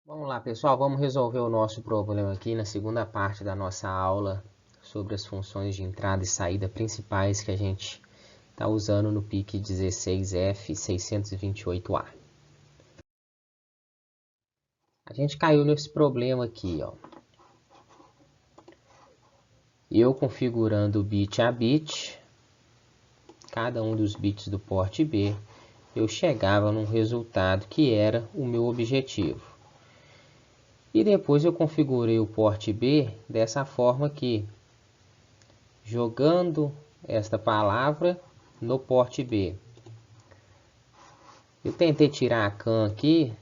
Vamos lá, pessoal, vamos resolver o nosso problema aqui na segunda parte da nossa aula sobre as funções de entrada e saída principais que a gente está usando no PIC 16F 628A. A gente caiu nesse problema aqui, ó. Eu configurando bit a bit, cada um dos bits do porte B, eu chegava num resultado que era o meu objetivo. E depois eu configurei o porte B dessa forma aqui, jogando esta palavra no porte B. Eu tentei tirar a CAN aqui.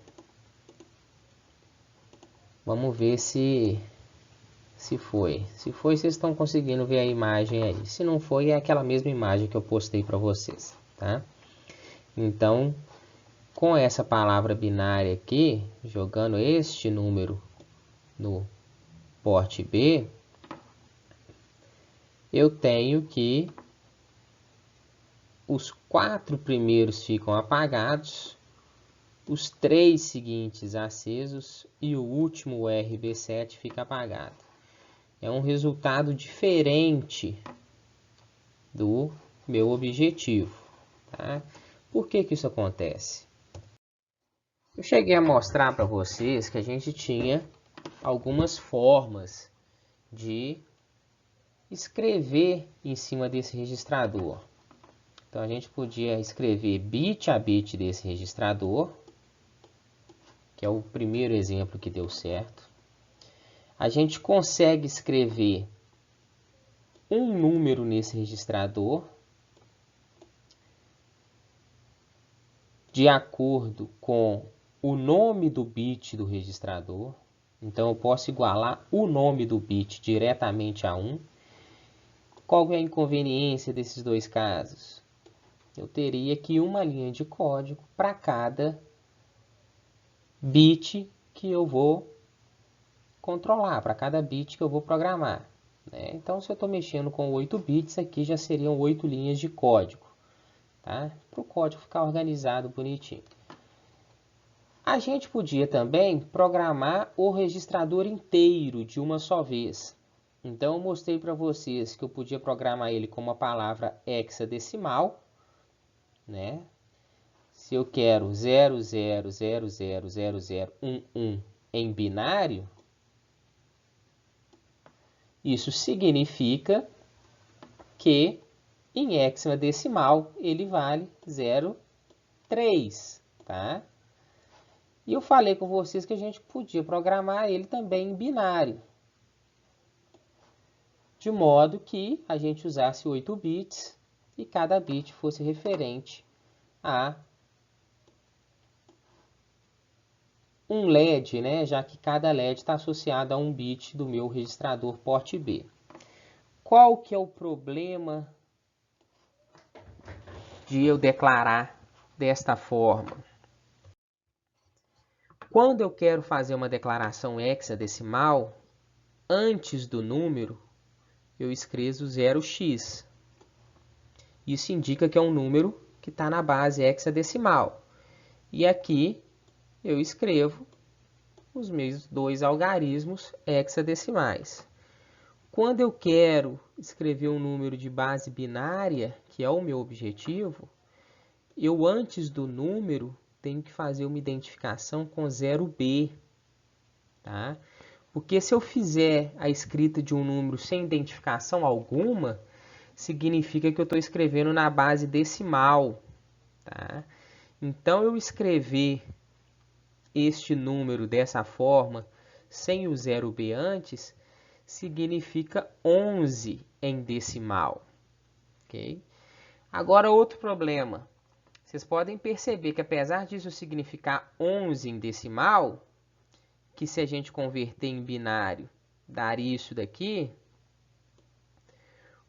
Vamos ver se foi. Se foi, vocês estão conseguindo ver a imagem aí. Se não foi, é aquela mesma imagem que eu postei para vocês, tá? Então, com essa palavra binária aqui, jogando este número no porte B, eu tenho que os 4 primeiros ficam apagados, os 3 seguintes acesos e o último RB7 fica apagado. É um resultado diferente do meu objetivo, tá? Por que isso acontece? Eu cheguei a mostrar para vocês que a gente tinha algumas formas de escrever em cima desse registrador. Então a gente podia escrever bit a bit desse registrador, que é o primeiro exemplo que deu certo. A gente consegue escrever um número nesse registrador de acordo com o nome do bit do registrador. Então eu posso igualar o nome do bit diretamente a 1. Qual é a inconveniência desses dois casos? Eu teria aqui uma linha de código para cada bit que eu vou controlar, para cada bit que eu vou programar, né? Então, se eu estou mexendo com 8 bits, aqui já seriam 8 linhas de código, tá? Para o código ficar organizado bonitinho. A gente podia também programar o registrador inteiro de uma só vez. Então, eu mostrei para vocês que eu podia programar ele com uma palavra hexadecimal, né? Se eu quero 00000011 em binário, isso significa que em hexadecimal ele vale 0,3, tá? E eu falei com vocês que a gente podia programar ele também em binário, de modo que a gente usasse 8 bits e cada bit fosse referente a um LED, né? Já que cada LED está associado a um bit do meu registrador porte B. Qual que é o problema de eu declarar desta forma? Quando eu quero fazer uma declaração hexadecimal, antes do número, eu escrevo 0x. Isso indica que é um número que está na base hexadecimal. E aqui eu escrevo os meus dois algarismos hexadecimais. Quando eu quero escrever um número de base binária, que é o meu objetivo, eu antes do número tenho que fazer uma identificação com 0b, tá? Porque se eu fizer a escrita de um número sem identificação alguma, significa que eu estou escrevendo na base decimal, tá? Então, eu escrever este número dessa forma, sem o 0b antes, significa 11 em decimal, ok? Agora, outro problema. Vocês podem perceber que, apesar disso significar 11 em decimal, que se a gente converter em binário, daria isso daqui,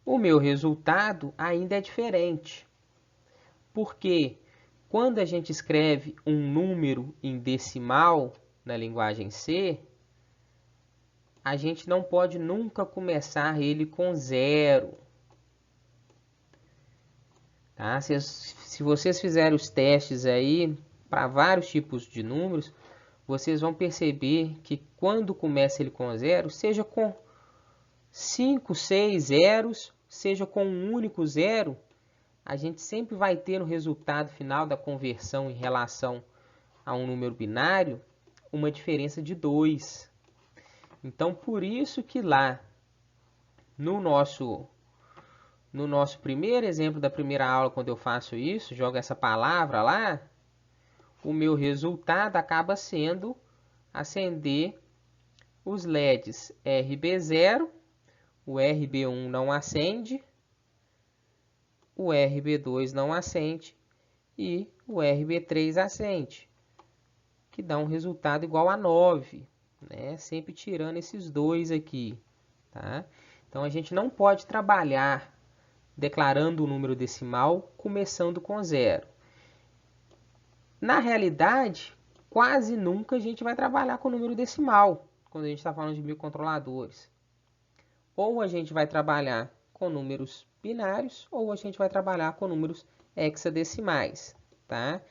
o meu resultado ainda é diferente. Porque quando a gente escreve um número em decimal na linguagem C, a gente não pode nunca começar ele com 0. Tá? Se vocês fizerem os testes aí para vários tipos de números, vocês vão perceber que quando começa ele com 0, seja com 5, 6 zeros, seja com um único zero, a gente sempre vai ter no resultado final da conversão em relação a um número binário uma diferença de 2. Então, por isso que lá no nosso primeiro exemplo da primeira aula, quando eu faço isso, jogo essa palavra lá, o meu resultado acaba sendo acender os LEDs RB0, o RB1 não acende, o RB2 não acende e o RB3 acende, que dá um resultado igual a 9, né? Sempre tirando esses dois aqui, tá? Então, a gente não pode trabalhar declarando o número decimal começando com 0. Na realidade, quase nunca a gente vai trabalhar com número decimal, quando a gente está falando de microcontroladores. Ou a gente vai trabalhar com números binários, ou a gente vai trabalhar com números hexadecimais, tá?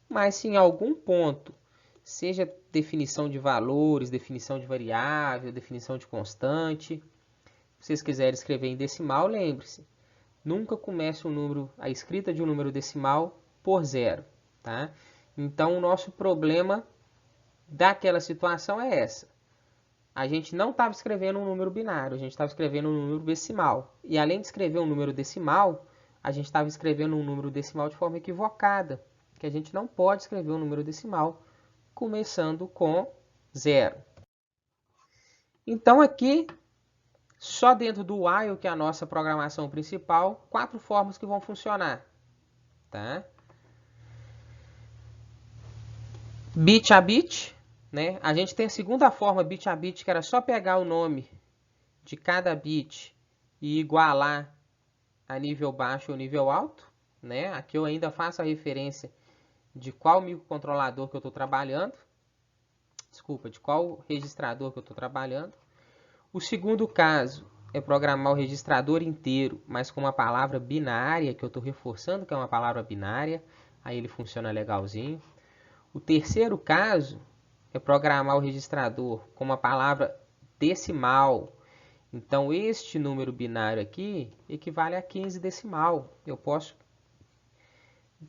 Mas se em algum ponto, seja definição de valores, definição de variável, definição de constante, se vocês quiserem escrever em decimal, lembre-se, nunca comece a escrita de um número decimal por 0, tá? Então, o nosso problema daquela situação é essa. A gente não estava escrevendo um número binário, a gente estava escrevendo um número decimal. E além de escrever um número decimal, a gente estava escrevendo um número decimal de forma equivocada, que a gente não pode escrever um número decimal começando com 0. Então, aqui, só dentro do while, que é a nossa programação principal, 4 formas que vão funcionar, tá? Bit a bit, né? A gente tem a segunda forma, bit a bit, que era só pegar o nome de cada bit e igualar a nível baixo ou nível alto, né? Aqui eu ainda faço a referência de qual microcontrolador que eu estou trabalhando, de qual registrador que eu estou trabalhando. O segundo caso é programar o registrador inteiro, mas com uma palavra binária, que eu estou reforçando que é uma palavra binária, aí ele funciona legalzinho. O terceiro caso é programar o registrador com uma palavra decimal. Então, este número binário aqui equivale a 15 decimal. Eu posso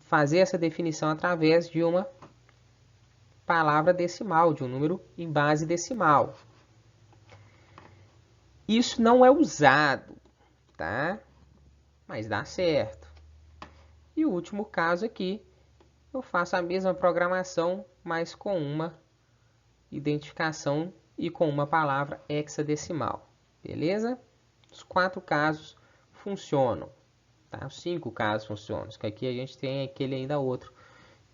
fazer essa definição através de uma palavra decimal, de um número em base decimal. Isso não é usado, tá? Mas dá certo. E o último caso aqui, eu faço a mesma programação, mas com uma identificação e com uma palavra hexadecimal. Beleza? Os 4 casos funcionam. Tá? Os 5 casos funcionam. Que aqui a gente tem aquele ainda outro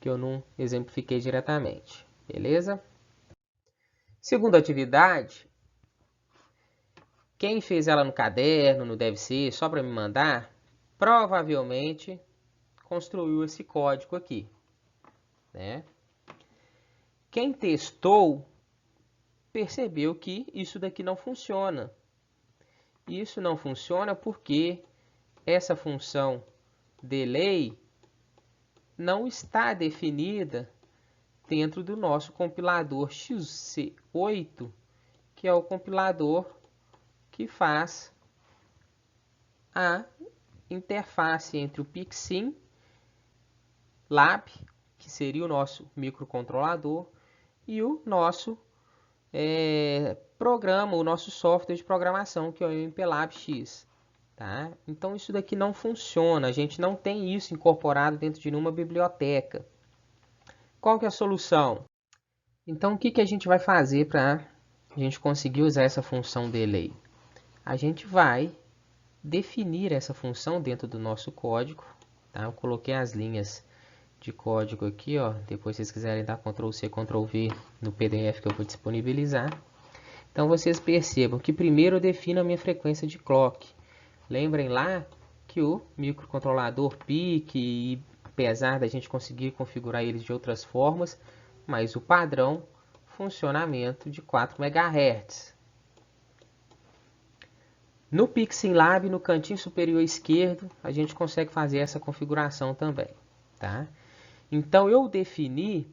que eu não exemplifiquei diretamente. Beleza? Segunda atividade. Quem fez ela no caderno, no deve ser, só para me mandar, provavelmente construiu esse código aqui, né? Quem testou percebeu que isso daqui não funciona. Isso não funciona porque essa função delay não está definida dentro do nosso compilador XC8, que é o compilador que faz a interface entre o PICSIM Lab, que seria o nosso microcontrolador, e o nosso programa, o nosso software de programação, que é o MPLAB X. Tá? Então, isso daqui não funciona, a gente não tem isso incorporado dentro de nenhuma biblioteca. Qual que é a solução? Então, o que a gente vai fazer para a gente conseguir usar essa função delay? A gente vai definir essa função dentro do nosso código. Tá? Eu coloquei as linhas de código aqui, ó. Depois, se vocês quiserem dar Ctrl+C, Ctrl+V no PDF que eu vou disponibilizar. Então, vocês percebam que primeiro eu defino a minha frequência de clock. Lembrem lá que o microcontrolador PIC, apesar da gente conseguir configurar eles de outras formas, mas o padrão funcionamento de 4 MHz. No PICSIMLab, no cantinho superior esquerdo, a gente consegue fazer essa configuração também, tá? Então, eu defini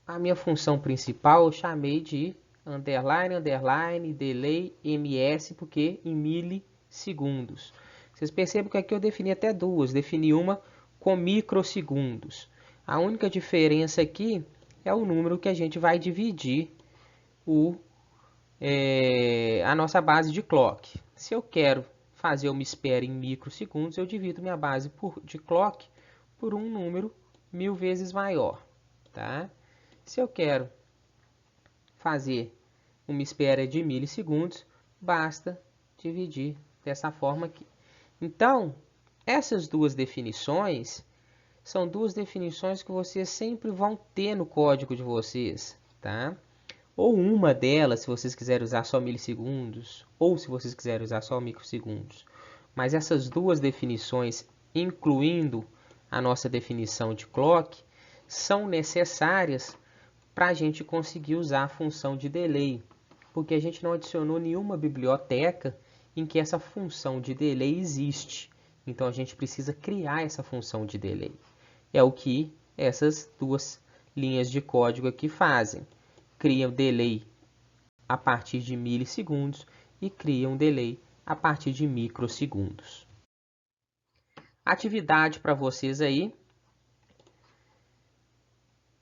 a minha função principal eu chamei de underline, underline, delay, ms, porque em milissegundos. Vocês percebem que aqui eu defini até duas, defini uma com microsegundos. A única diferença aqui é o número que a gente vai dividir a nossa base de clock. Se eu quero fazer uma espera em microsegundos, eu divido minha base de clock por um número 1000 vezes maior. Tá? Se eu quero fazer uma espera de milissegundos, basta dividir dessa forma aqui. Então, essas duas definições são duas definições que vocês sempre vão ter no código de vocês, tá? Ou uma delas, se vocês quiserem usar só milissegundos, ou se vocês quiserem usar só microsegundos. Mas essas duas definições, incluindo a nossa definição de clock, são necessárias para a gente conseguir usar a função de delay, porque a gente não adicionou nenhuma biblioteca em que essa função de delay existe. Então a gente precisa criar essa função de delay. É o que essas duas linhas de código aqui fazem. Criam delay a partir de milissegundos e criam delay a partir de microsegundos. Atividade para vocês aí.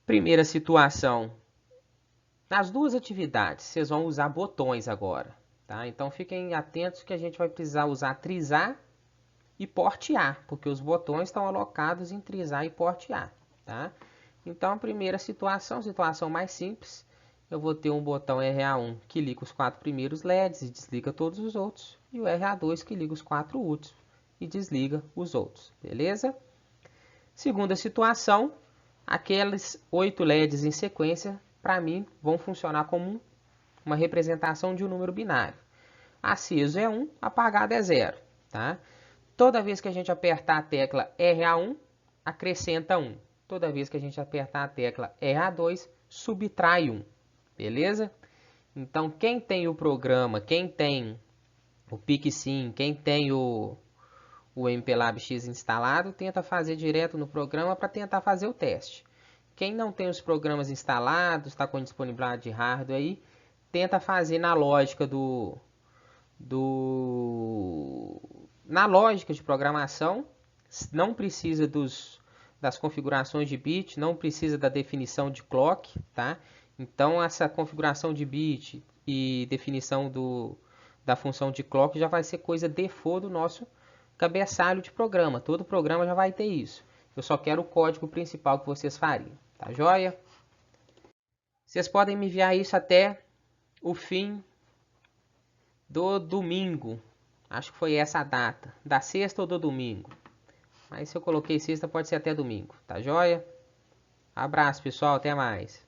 Primeira situação. Nas duas atividades, vocês vão usar botões agora. Tá? Então fiquem atentos que a gente vai precisar usar trisar e portear, porque os botões estão alocados em trisar e portear. Tá? Então a primeira situação mais simples, eu vou ter um botão RA1 que liga os 4 primeiros LEDs e desliga todos os outros, e o RA2 que liga os 4 últimos e desliga os outros, beleza? Segunda situação, aqueles 8 LEDs em sequência, para mim, vão funcionar como uma representação de um número binário. Aceso é 1, apagado é 0. Tá? Toda vez que a gente apertar a tecla RA1, acrescenta 1. Toda vez que a gente apertar a tecla RA2, subtrai 1. Beleza? Então, quem tem o programa, quem tem o PicSim, quem tem o MPLAB X instalado, tenta fazer direto no programa para tentar fazer o teste. Quem não tem os programas instalados, está com disponibilidade de hardware aí, tenta fazer na lógica na lógica de programação. Não precisa das configurações de bit, não precisa da definição de clock, tá? Então essa configuração de bit e definição da função de clock já vai ser coisa default do nosso cabeçalho de programa. Todo programa já vai ter isso. Eu só quero o código principal que vocês fariam. Tá joia? Vocês podem me enviar isso até o fim do domingo. Acho que foi essa a data. Da sexta ou do domingo. Mas se eu coloquei sexta, pode ser até domingo. Tá joia? Abraço, pessoal. Até mais.